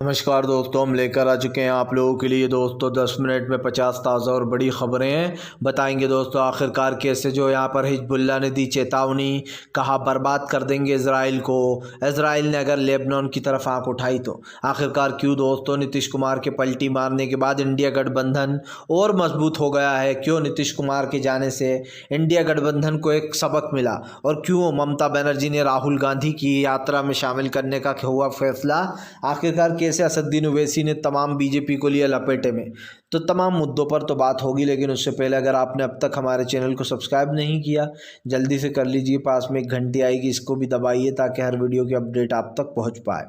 नमस्कार दोस्तों, हम लेकर आ चुके हैं आप लोगों के लिए दोस्तों 10 मिनट में 50 ताज़ा और बड़ी खबरें हैं। बताएंगे दोस्तों आखिरकार कैसे जो यहाँ पर हिजबुल्लाह ने दी चेतावनी, कहा बर्बाद कर देंगे इसराइल को। इसराइल ने अगर लेबनान की तरफ आंख उठाई तो आखिरकार क्यों दोस्तों नीतीश कुमार के पलटी मारने के बाद इंडिया गठबंधन और मजबूत हो गया है। क्यों नीतीश कुमार के जाने से इंडिया गठबंधन को एक सबक मिला और क्यों ममता बनर्जी ने राहुल गांधी की यात्रा में शामिल करने का हुआ फैसला। आखिरकार कैसे असदुद्दीन ओवैसी ने तमाम बीजेपी को लिया लपेटे में, तो तमाम मुद्दों पर तो बात होगी। लेकिन उससे पहले अगर आपने अब तक हमारे चैनल को सब्सक्राइब नहीं किया, जल्दी से कर लीजिए। पास में एक घंटी आएगी, इसको भी दबाइए ताकि हर वीडियो की अपडेट आप तक पहुंच पाए।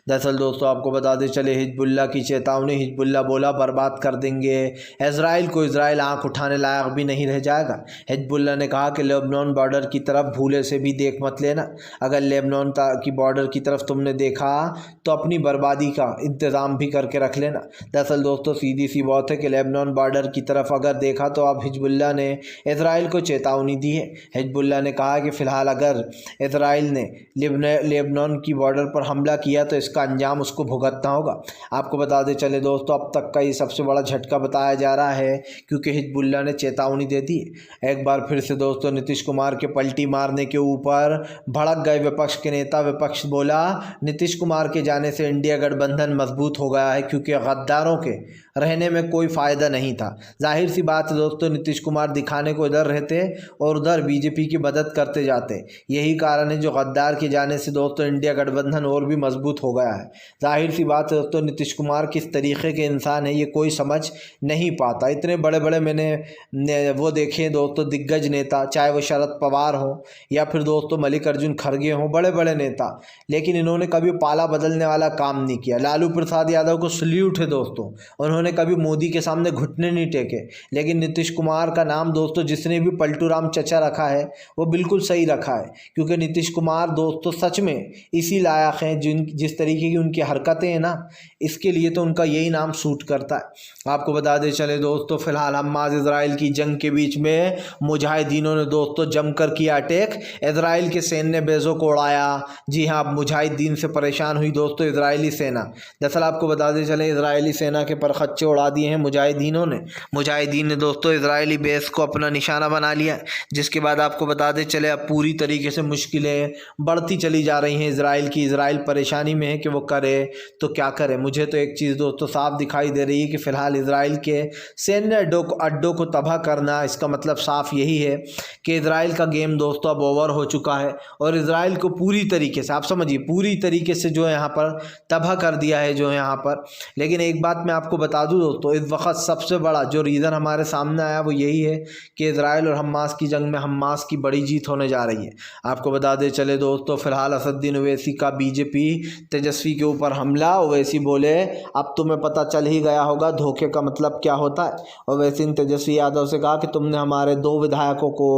दरअसल दोस्तों आपको बता दें चले हिजबुल्लाह की चेतावनी। हिजबुल्लाह बोला बर्बाद कर देंगे इसराइल को, इसराइल आंख उठाने लायक भी नहीं रह जाएगा। हिजबुल्लाह ने कहा कि लेबनान बॉर्डर की तरफ भूले से भी देख मत लेना। अगर लेबनान की बॉर्डर की तरफ तुमने देखा तो अपनी बर्बादी का इंतज़ाम भी करके रख लेना। दरअसल दोस्तों सीधी सी बात है कि लेबनान बॉर्डर की तरफ अगर देखा तो अब हिजबुल्लाह ने इसराइल को चेतावनी दी है। हिजबुल्लाह ने कहा कि फ़िलहाल अगर इसराइल ने लेबनान की बॉर्डर पर हमला किया तो इसका अंजाम उसको भुगतना होगा। आपको बता दें चले दोस्तों अब तक का ये सबसे बड़ा झटका बताया जा रहा है, क्योंकि हिजबुल्लाह ने चेतावनी दे दी। एक बार फिर से दोस्तों नीतीश कुमार के पलटी मारने के ऊपर भड़क गए विपक्ष के नेता। विपक्ष बोला नीतीश कुमार के जाने से इंडिया गठबंधन मजबूत हो गया है, क्योंकि गद्दारों के रहने में कोई फ़ायदा नहीं था। जाहिर सी बात है दोस्तों नीतीश कुमार दिखाने को इधर रहते और उधर बीजेपी की मदद करते जाते। यही कारण है जो गद्दार के जाने से दोस्तों इंडिया गठबंधन और भी मजबूत हो गया है। जाहिर सी बात है दोस्तों नीतीश कुमार किस तरीके के इंसान है ये कोई समझ नहीं पाता। इतने बड़े बड़े मैंने वो देखे दोस्तों दिग्गज नेता, चाहे वो शरद पवार हो या फिर दोस्तों मल्लिकार्जुन खड़गे हों, बड़े बड़े नेता, लेकिन इन्होंने कभी पाला बदलने वाला काम नहीं किया। लालू प्रसाद यादव को सल्यूट है दोस्तों, उन्होंने कभी मोदी के सामने घुटने नहीं टेके। लेकिन नीतीश कुमार का नाम दोस्तों जिसने भी पलटू राम चचा रखा है वो बिल्कुल सही रखा है, क्योंकि नीतीश कुमार दोस्तों सच में इसी लायक हैं जिस तरीके की उनकी हरकतें हैं ना, इसके लिए तो उनका यही नाम सूट करता है। आपको बता दें चले दोस्तों फिलहाल हमास इजराइल की जंग के बीच में मुजाहिदीनों ने दोस्तों जमकर किया अटैक। इजराइल के सैन्य ने बेजों को उड़ाया। जी हाँ, मुजाहिदीन से परेशान हुई दोस्तों इजरायली सेना। दरअसल आपको बता दें चले इजरायली सेना के परखच्चे उड़ा दिए हैं मुजाहिदीनों ने। मुजाहिदीन ने दोस्तों इजरायली बेस को अपना निशाना बना लिया, जिसके बाद आपको बता दें चले अब पूरी तरीके से मुश्किलें बढ़ती चली जा रही हैं इजराइल की। इजराइल परेशानी में है कि वो करे तो क्या करे। मुझे तो एक चीज़ दोस्तों साफ दिखाई दे रही है कि फ़िलहाल इजराइल के सैन्य अड्डों को तबाह करना, इसका मतलब साफ यही है कि इजराइल का गेम दोस्तों अब ओवर हो चुका है और इजराइल को पूरी तरीके से आप समझिए पूरी तरीके से जो है यहाँ पर तबाह कर दिया है जो है यहाँ पर। लेकिन एक बात मैं आपको बता दूं दोस्तों, इस वक्त सबसे बड़ा जो रीज़न हमारे सामने आया वो यही है कि इजराइल और हमास की जंग में हमास की बड़ी जीत होने जा रही है। आपको बता दें चले दोस्तों फिलहाल असदुद्दीन ओवैसी का बीजेपी तेजस्वी के ऊपर हमला। ओवैसी बोले अब तुम्हें पता चल ही गया होगा धोखे का मतलब क्या होता है। ओवैसी ने तेजस्वी यादव से कहा कि तुमने हमारे 2 विधायकों को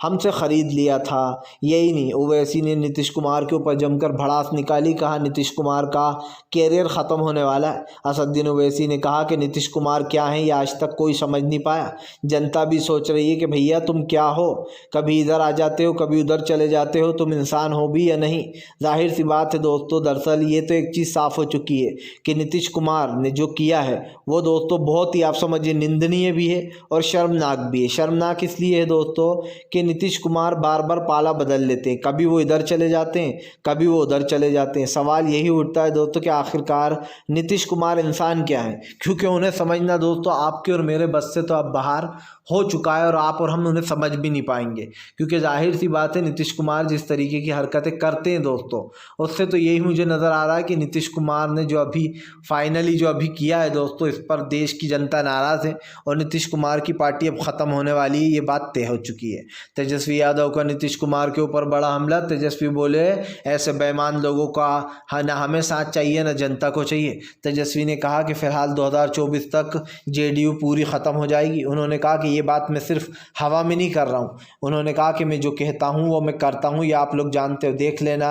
हमसे ख़रीद लिया था। यही नहीं, ओवैसी ने नीतीश कुमार के ऊपर जमकर भड़ास निकाली, कहा नीतीश कुमार का कैरियर ख़त्म होने वाला है। असदुद्दीन ओवैसी ने कहा कि नीतीश कुमार क्या है ये आज तक कोई समझ नहीं पाया। जनता भी सोच रही है कि भैया तुम क्या हो, कभी इधर आ जाते हो कभी उधर चले जाते हो, तुम इंसान हो भी या नहीं। जाहिर सी बात है दोस्तों दरअसल ये तो एक चीज़ साफ़ हो चुकी है कि नीतीश कुमार ने जो किया है वो दोस्तों बहुत ही आप समझिए निंदनीय भी है और शर्मनाक भी है। शर्मनाक इसलिए है दोस्तों कि नीतीश कुमार बार बार पाला बदल लेते हैं, कभी वो इधर चले जाते हैं कभी वो उधर चले जाते हैं। सवाल यही उठता है दोस्तों कि आखिरकार नीतीश कुमार इंसान क्या है, क्योंकि उन्हें समझना दोस्तों आपके और मेरे बस से तो अब बाहर हो चुका है और आप और हम उन्हें समझ भी नहीं पाएंगे। क्योंकि जाहिर सी बात है नीतीश कुमार जिस तरीके की हरकतें करते हैं दोस्तों, उससे तो यही मुझे नज़र आ रहा है कि नीतीश कुमार ने जो अभी फाइनली जो अभी किया है दोस्तों, इस पर देश की जनता नाराज़ है और नीतीश कुमार की पार्टी अब ख़त्म होने वाली है, ये बात तय हो चुकी है। तेजस्वी यादव का नीतीश कुमार के ऊपर बड़ा हमला। तेजस्वी बोले ऐसे बेईमान लोगों का ना हमें साथ चाहिए ना जनता को चाहिए। तेजस्वी ने कहा कि फ़िलहाल 2024 तक जेडीयू पूरी ख़त्म हो जाएगी। उन्होंने कहा कि ये बात मैं सिर्फ हवा में नहीं कर रहा हूँ, उन्होंने कहा कि मैं जो कहता हूँ वो मैं करता हूँ, ये आप लोग जानते हो, देख लेना।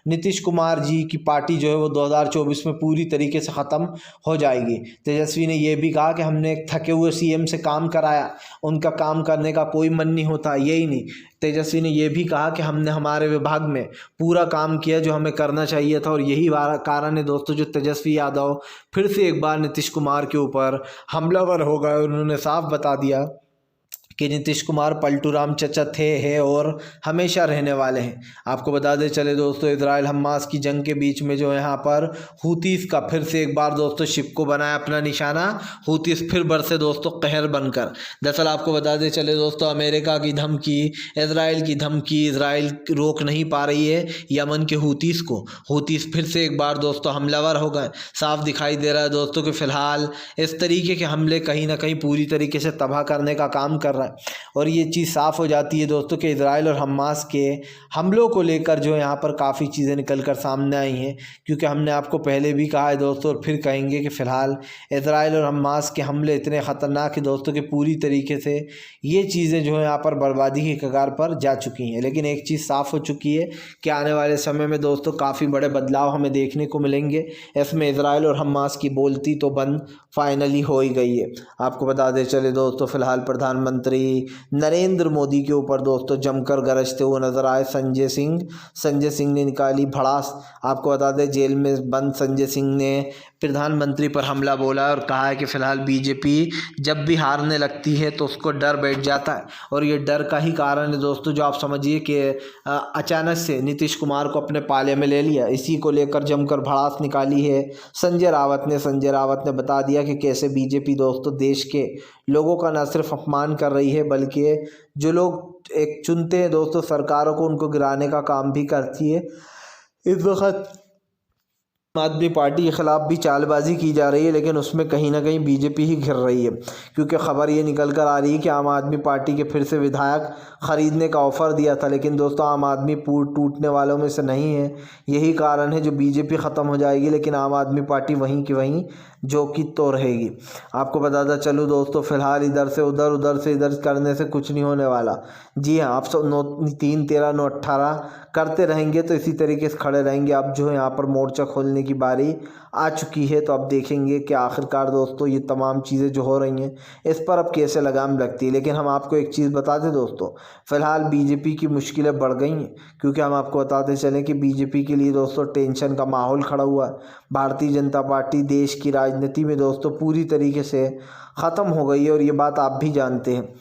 नीतीश कुमार जी की पार्टी जो है वो 2024 में पूरी तरीके से ख़त्म हो जाएगी। तेजस्वी ने यह भी कहा कि हमने एक थके हुए सीएम से काम कराया, उनका काम करने का कोई मन नहीं होता। यही नहीं, तेजस्वी ने यह भी कहा कि हमने हमारे विभाग में पूरा काम किया जो हमें करना चाहिए था, और यही कारण है दोस्तों जो तेजस्वी यादव फिर से एक बार नीतीश कुमार के ऊपर हमलावर हो गए। उन्होंने साफ बता दिया कि नीतीश कुमार पलटू राम चचा थे, हैं और हमेशा रहने वाले हैं। आपको बता दें चले दोस्तों, इजराइल हमास की जंग के बीच में जो यहाँ पर हूतीस का फिर से एक बार दोस्तों शिप को बनाया अपना निशाना। हूतीस फिर बरसे दोस्तों कहर बनकर। दरअसल आपको बता दें चले दोस्तों, अमेरिका की धमकी, इजराइल की धमकी, इजराइल रोक नहीं पा रही है यमन के हूतीस को। हूतीस फिर से एक बार दोस्तों हमलावर हो गए। साफ दिखाई दे रहा है दोस्तों कि फिलहाल इस तरीके के हमले कहीं ना कहीं पूरी तरीके से तबाह करने का काम कर रहा है। और ये चीज़ साफ़ हो जाती है दोस्तों कि इजराइल और हमास के हमलों को लेकर जो यहाँ पर काफ़ी चीज़ें निकल कर सामने आई हैं। क्योंकि हमने आपको पहले भी कहा है दोस्तों, और फिर कहेंगे कि फ़िलहाल इजराइल और हमास के हमले इतने ख़तरनाक हैं दोस्तों कि पूरी तरीके से ये चीज़ें जो है यहाँ पर बर्बादी की कगार पर जा चुकी हैं। लेकिन एक चीज़ साफ़ हो चुकी है कि आने वाले समय में दोस्तों काफ़ी बड़े बदलाव हमें देखने को मिलेंगे। इसमें इजराइल और हमास की बोलती तो बंद फाइनली हो ही गई है। आपको बता दें चले दोस्तों, फिलहाल प्रधानमंत्री नरेंद्र मोदी के ऊपर दोस्तों जमकर गरजते हुए नजर आए संजय सिंह ने निकाली भड़ास। आपको बता दें जेल में बंद संजय सिंह ने प्रधानमंत्री पर हमला बोला और कहा है कि फिलहाल बीजेपी जब भी हारने लगती है तो उसको डर बैठ जाता है। और ये डर का ही कारण है दोस्तों जो आप समझिए कि अचानक से नीतीश कुमार को अपने पाले में ले लिया। इसी को लेकर जमकर भड़ास निकाली है संजय रावत ने बता दिया कि कैसे बीजेपी दोस्तों देश के लोगों का न सिर्फ अपमान कर रही है बल्कि जो लोग एक चुनते हैं दोस्तों सरकारों को, उनको गिराने का काम भी करती है। इस वक्त आम आदमी पार्टी के खिलाफ भी चालबाजी की जा रही है, लेकिन उसमें कहीं ना कहीं बीजेपी ही घिर रही है। क्योंकि खबर ये निकल कर आ रही है कि आम आदमी पार्टी के फिर से विधायक खरीदने का ऑफर दिया था, लेकिन दोस्तों आम आदमी टूटने वालों में से नहीं है। यही कारण है जो बीजेपी ख़त्म हो जाएगी लेकिन आम आदमी पार्टी वहीं की वहीं जो कि तो रहेगी। आपको बताता चलूँ दोस्तों, फिलहाल इधर से उधर करने से कुछ नहीं होने वाला। जी हाँ, आप सब 3 13 9 18 करते रहेंगे तो इसी तरीके से खड़े रहेंगे। अब जो है यहाँ पर मोर्चा खोलने की बारी आ चुकी है, तो अब देखेंगे कि आखिरकार दोस्तों ये तमाम चीज़ें जो हो रही हैं इस पर अब कैसे लगाम लगती है। लेकिन हम आपको एक चीज़ बता दें दोस्तों, फ़िलहाल बीजेपी की मुश्किलें बढ़ गई हैं। क्योंकि हम आपको बताते चलें कि बीजेपी के लिए दोस्तों टेंशन का माहौल खड़ा हुआ है। भारतीय जनता पार्टी देश की राजनीति में दोस्तों पूरी तरीके से ख़त्म हो गई है, और ये बात आप भी जानते हैं।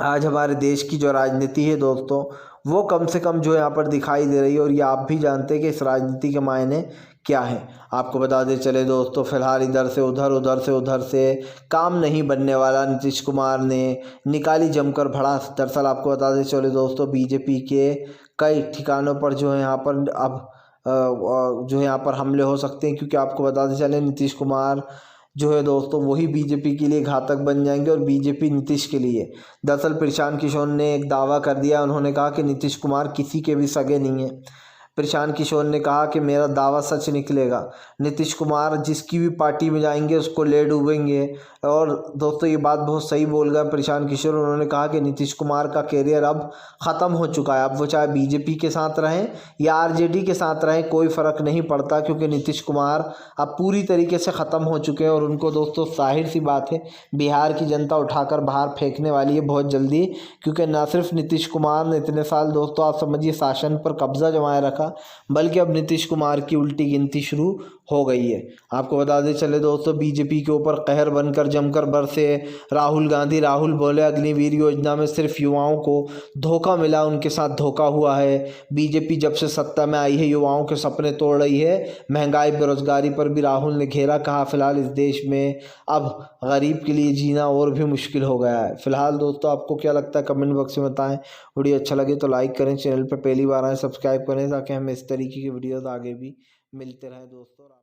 आज हमारे देश की जो राजनीति है दोस्तों वो कम से कम जो यहाँ पर दिखाई दे रही है, और ये आप भी जानते हैं कि इस राजनीति के मायने क्या है। आपको बता दें चले दोस्तों, फिलहाल इधर से उधर से काम नहीं बनने वाला। नीतीश कुमार ने निकाली जमकर भड़ास। दरअसल आपको बता दें चले दोस्तों, बीजेपी के कई ठिकानों पर जो है यहाँ पर अब जो है यहाँ पर हमले हो सकते हैं। क्योंकि आपको बताते चले नीतीश कुमार जो है दोस्तों वही बीजेपी के लिए घातक बन जाएंगे और बीजेपी नीतीश के लिए। दरअसल प्रशांत किशोर ने एक दावा कर दिया, उन्होंने कहा कि नीतीश कुमार किसी के भी सगे नहीं है। प्रशांत किशोर ने कहा कि मेरा दावा सच निकलेगा, नीतीश कुमार जिसकी भी पार्टी में जाएंगे उसको ले डूबेंगे। और दोस्तों ये बात बहुत सही बोल गए प्रशांत किशोर। उन्होंने कहा कि नीतीश कुमार का कैरियर अब ख़त्म हो चुका है। अब वो चाहे बीजेपी के साथ रहें या आरजेडी के साथ रहें, कोई फ़र्क नहीं पड़ता, क्योंकि नीतीश कुमार अब पूरी तरीके से ख़त्म हो चुके हैं। और उनको दोस्तों जाहिर सी बात है बिहार की जनता उठाकर बाहर फेंकने वाली है बहुत जल्दी। क्योंकि ना सिर्फ नीतीश कुमार ने इतने साल दोस्तों आप समझिए शासन पर कब्जा जमाए रखा, बल्कि अब नीतीश कुमार की उल्टी गिनती शुरू हो गई है। आपको बता दें चले दोस्तों, बीजेपी के ऊपर कहर बनकर जमकर बरसे राहुल गांधी। राहुल बोले अग्निवीर योजना में सिर्फ युवाओं को धोखा मिला, उनके साथ धोखा हुआ है। बीजेपी जब से सत्ता में आई है युवाओं के सपने तोड़ रही है। महंगाई बेरोजगारी पर भी राहुल ने घेरा, कहा फिलहाल इस देश में अब गरीब के लिए जीना और भी मुश्किल हो गया है। फिलहाल दोस्तों आपको क्या लगता है कमेंट बॉक्स में बताएं। वीडियो अच्छा लगे तो लाइक करें, चैनल पर पहली बार आए सब्सक्राइब करें ताकि हमें इस तरीके की वीडियोस आगे भी मिलते रहें दोस्तों।